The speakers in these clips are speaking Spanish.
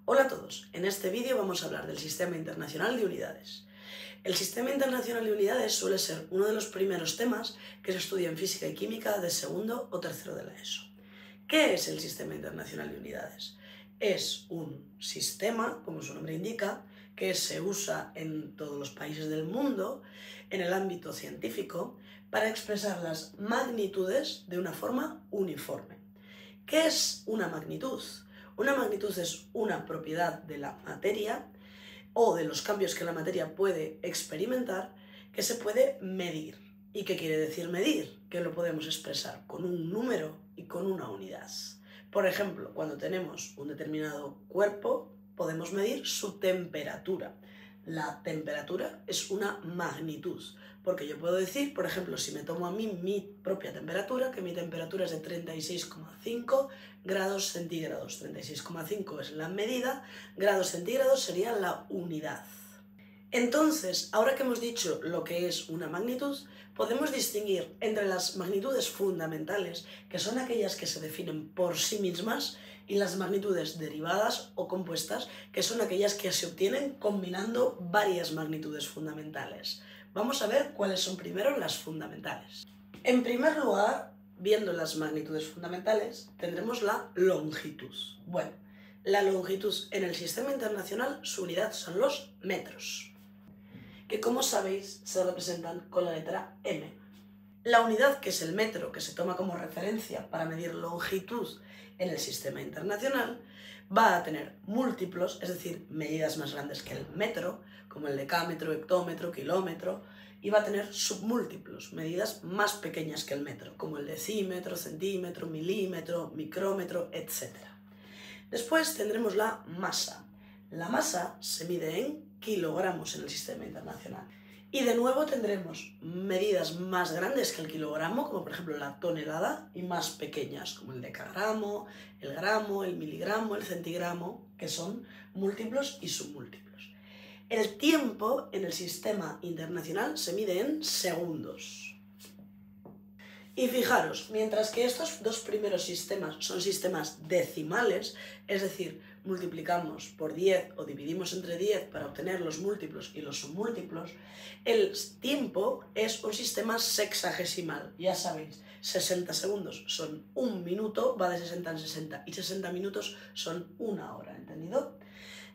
Hola a todos, en este vídeo vamos a hablar del Sistema Internacional de Unidades. El Sistema Internacional de Unidades suele ser uno de los primeros temas que se estudia en Física y Química de segundo o tercero de la ESO. ¿Qué es el Sistema Internacional de Unidades? Es un sistema, como su nombre indica, que se usa en todos los países del mundo, en el ámbito científico, para expresar las magnitudes de una forma uniforme. ¿Qué es una magnitud? Una magnitud es una propiedad de la materia o de los cambios que la materia puede experimentar que se puede medir. ¿Y qué quiere decir medir? Que lo podemos expresar con un número y con una unidad. Por ejemplo, cuando tenemos un determinado cuerpo, podemos medir su temperatura. La temperatura es una magnitud, porque yo puedo decir, por ejemplo, si me tomo a mí mi propia temperatura, que mi temperatura es de 36,5 grados centígrados. 36,5 es la medida, grados centígrados sería la unidad. Entonces, ahora que hemos dicho lo que es una magnitud, podemos distinguir entre las magnitudes fundamentales, que son aquellas que se definen por sí mismas, y las magnitudes derivadas o compuestas, que son aquellas que se obtienen combinando varias magnitudes fundamentales. Vamos a ver cuáles son primero las fundamentales. En primer lugar, viendo las magnitudes fundamentales, tendremos la longitud. Bueno, la longitud en el sistema internacional, su unidad son los metros, que como sabéis se representan con la letra M. La unidad, que es el metro, que se toma como referencia para medir longitud en el sistema internacional, va a tener múltiplos, es decir, medidas más grandes que el metro, como el decámetro, hectómetro, kilómetro, y va a tener submúltiplos, medidas más pequeñas que el metro, como el decímetro, centímetro, milímetro, micrómetro, etc. Después tendremos la masa. La masa se mide en kilogramos en el sistema internacional. Y de nuevo tendremos medidas más grandes que el kilogramo, como por ejemplo la tonelada, y más pequeñas, como el decagramo, el gramo, el miligramo, el centigramo, que son múltiplos y submúltiplos. El tiempo en el sistema internacional se mide en segundos. Y fijaros, mientras que estos dos primeros sistemas son sistemas decimales, es decir, multiplicamos por 10 o dividimos entre 10 para obtener los múltiplos y los submúltiplos, el tiempo es un sistema sexagesimal. Ya sabéis, 60 segundos son un minuto, va de 60 en 60, y 60 minutos son una hora, ¿entendido?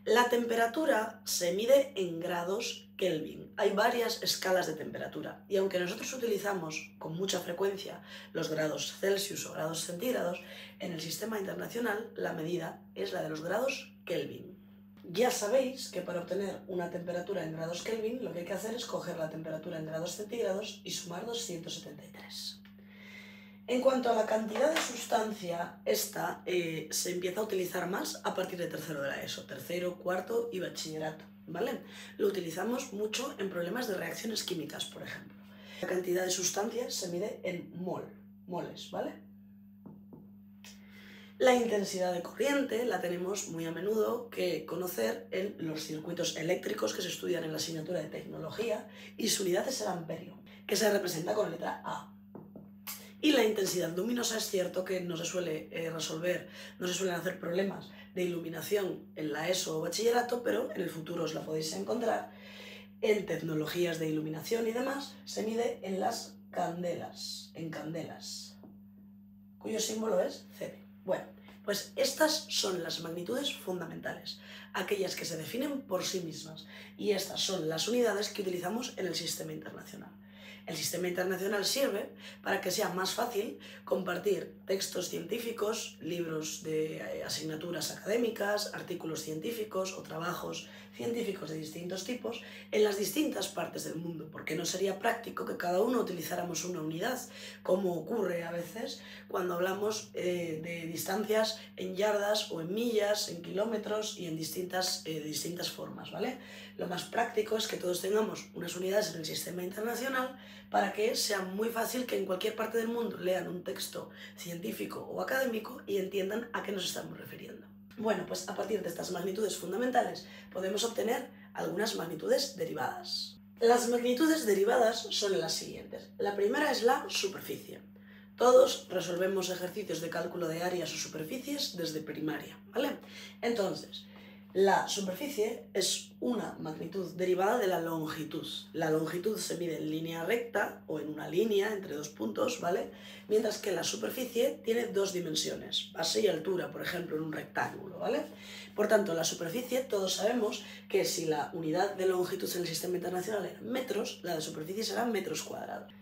La temperatura se mide en grados Kelvin. Hay varias escalas de temperatura y aunque nosotros utilizamos con mucha frecuencia los grados Celsius o grados centígrados, en el sistema internacional la medida es la de los grados Kelvin. Ya sabéis que para obtener una temperatura en grados Kelvin lo que hay que hacer es coger la temperatura en grados centígrados y sumar 273. En cuanto a la cantidad de sustancia, esta se empieza a utilizar más a partir de tercero de la ESO, tercero, cuarto y bachillerato, ¿vale? Lo utilizamos mucho en problemas de reacciones químicas, por ejemplo. La cantidad de sustancia se mide en moles, ¿vale? La intensidad de corriente la tenemos muy a menudo que conocer en los circuitos eléctricos que se estudian en la asignatura de tecnología, y su unidad es el amperio, que se representa con la letra A. Y la intensidad luminosa, es cierto que no se suele resolver, no se suelen hacer problemas de iluminación en la ESO o bachillerato, pero en el futuro os la podéis encontrar. En tecnologías de iluminación y demás se mide en las candelas, en candelas, cuyo símbolo es Cb. Bueno, pues estas son las magnitudes fundamentales, aquellas que se definen por sí mismas, y estas son las unidades que utilizamos en el sistema internacional. El sistema internacional sirve para que sea más fácil compartir textos científicos, libros de asignaturas académicas, artículos científicos o trabajos científicos de distintos tipos en las distintas partes del mundo, porque no sería práctico que cada uno utilizáramos una unidad, como ocurre a veces cuando hablamos de distancias en yardas o en millas, en kilómetros y en distintas formas, ¿vale? Lo más práctico es que todos tengamos unas unidades en el sistema internacional para que sea muy fácil que en cualquier parte del mundo lean un texto científico o académico y entiendan a qué nos estamos refiriendo. Bueno, pues a partir de estas magnitudes fundamentales podemos obtener algunas magnitudes derivadas. Las magnitudes derivadas son las siguientes. La primera es la superficie. Todos resolvemos ejercicios de cálculo de áreas o superficies desde primaria, ¿vale? Entonces, La superficie es una magnitud derivada de la longitud. La longitud se mide en línea recta o en una línea entre dos puntos, ¿vale? Mientras que la superficie tiene dos dimensiones, base y altura, por ejemplo, en un rectángulo, ¿vale? Por tanto, la superficie, todos sabemos que si la unidad de longitud en el sistema internacional era metros, la de superficie será metros cuadrados.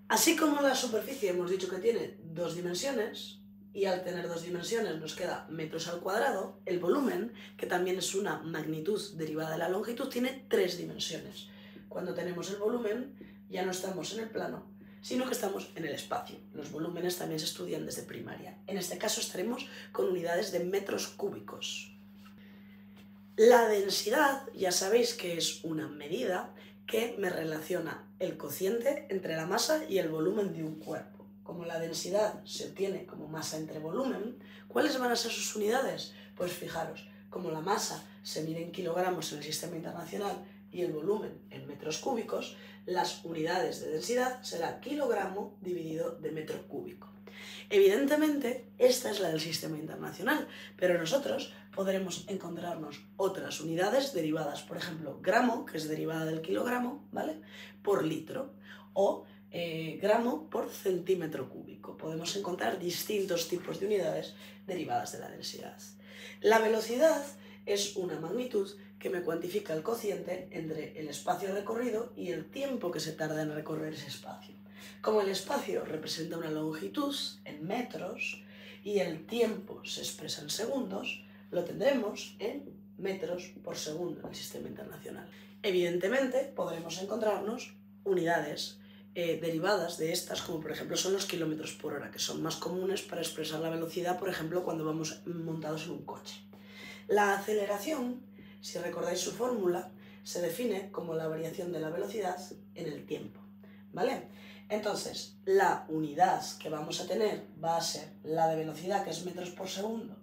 Así como la superficie hemos dicho que tiene dos dimensiones, y al tener dos dimensiones nos queda metros al cuadrado, el volumen, que también es una magnitud derivada de la longitud, tiene tres dimensiones. Cuando tenemos el volumen ya no estamos en el plano, sino que estamos en el espacio. Los volúmenes también se estudian desde primaria. En este caso estaremos con unidades de metros cúbicos. La densidad, ya sabéis que es una medida que me relaciona el cociente entre la masa y el volumen de un cuerpo. Como la densidad se obtiene como masa entre volumen, ¿cuáles van a ser sus unidades? Pues fijaros, como la masa se mide en kilogramos en el sistema internacional y el volumen en metros cúbicos, las unidades de densidad será kilogramo dividido de metro cúbico. Evidentemente, esta es la del sistema internacional, pero nosotros podremos encontrarnos otras unidades derivadas, por ejemplo, gramo, que es derivada del kilogramo, ¿vale?, por litro, o gramo por centímetro cúbico. Podemos encontrar distintos tipos de unidades derivadas de la densidad. La velocidad es una magnitud que me cuantifica el cociente entre el espacio recorrido y el tiempo que se tarda en recorrer ese espacio. Como el espacio representa una longitud en metros y el tiempo se expresa en segundos, lo tendremos en metros por segundo en el sistema internacional. Evidentemente podremos encontrarnos unidades derivadas de estas, como por ejemplo son los kilómetros por hora, que son más comunes para expresar la velocidad, por ejemplo, cuando vamos montados en un coche. La aceleración, si recordáis su fórmula, se define como la variación de la velocidad en el tiempo, ¿vale? Entonces, la unidad que vamos a tener va a ser la de velocidad, que es metros por segundo.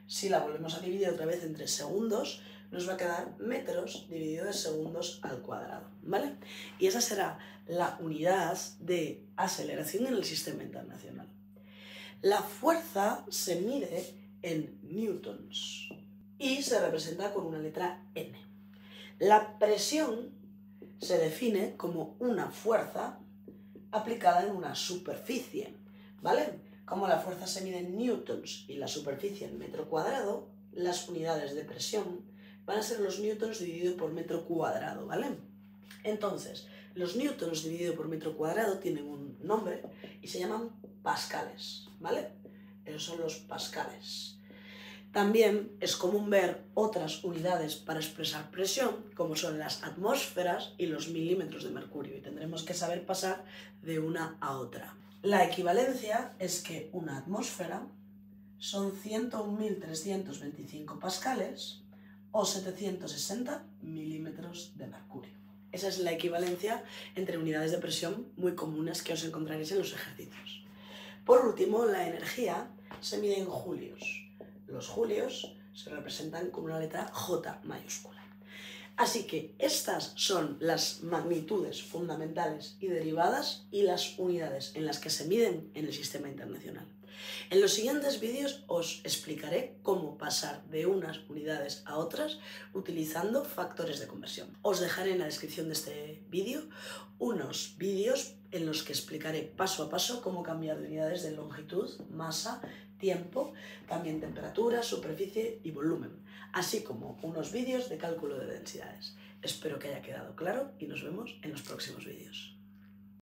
Si la volvemos a dividir otra vez entre segundos, nos va a quedar metros dividido de segundos al cuadrado, ¿vale? Y esa será la unidad de aceleración en el sistema internacional. La fuerza se mide en newtons y se representa con una letra N. La presión se define como una fuerza aplicada en una superficie, ¿vale? Como la fuerza se mide en newtons y la superficie en metro cuadrado, las unidades de presión van a ser los newtons dividido por metro cuadrado, ¿vale? Entonces, los newtons dividido por metro cuadrado tienen un nombre y se llaman pascales, ¿vale? Esos son los pascales. También es común ver otras unidades para expresar presión, como son las atmósferas y los milímetros de mercurio, y tendremos que saber pasar de una a otra. La equivalencia es que una atmósfera son 101.325 pascales o 760 milímetros de mercurio. Esa es la equivalencia entre unidades de presión muy comunes que os encontraréis en los ejercicios. Por último, la energía se mide en julios. Los julios se representan con una letra J mayúscula. Así que estas son las magnitudes fundamentales y derivadas y las unidades en las que se miden en el sistema internacional. En los siguientes vídeos os explicaré cómo pasar de unas unidades a otras utilizando factores de conversión. Os dejaré en la descripción de este vídeo unos vídeos en los que explicaré paso a paso cómo cambiar de unidades de longitud, masa, tiempo, también temperatura, superficie y volumen, así como unos vídeos de cálculo de densidades. Espero que haya quedado claro y nos vemos en los próximos vídeos.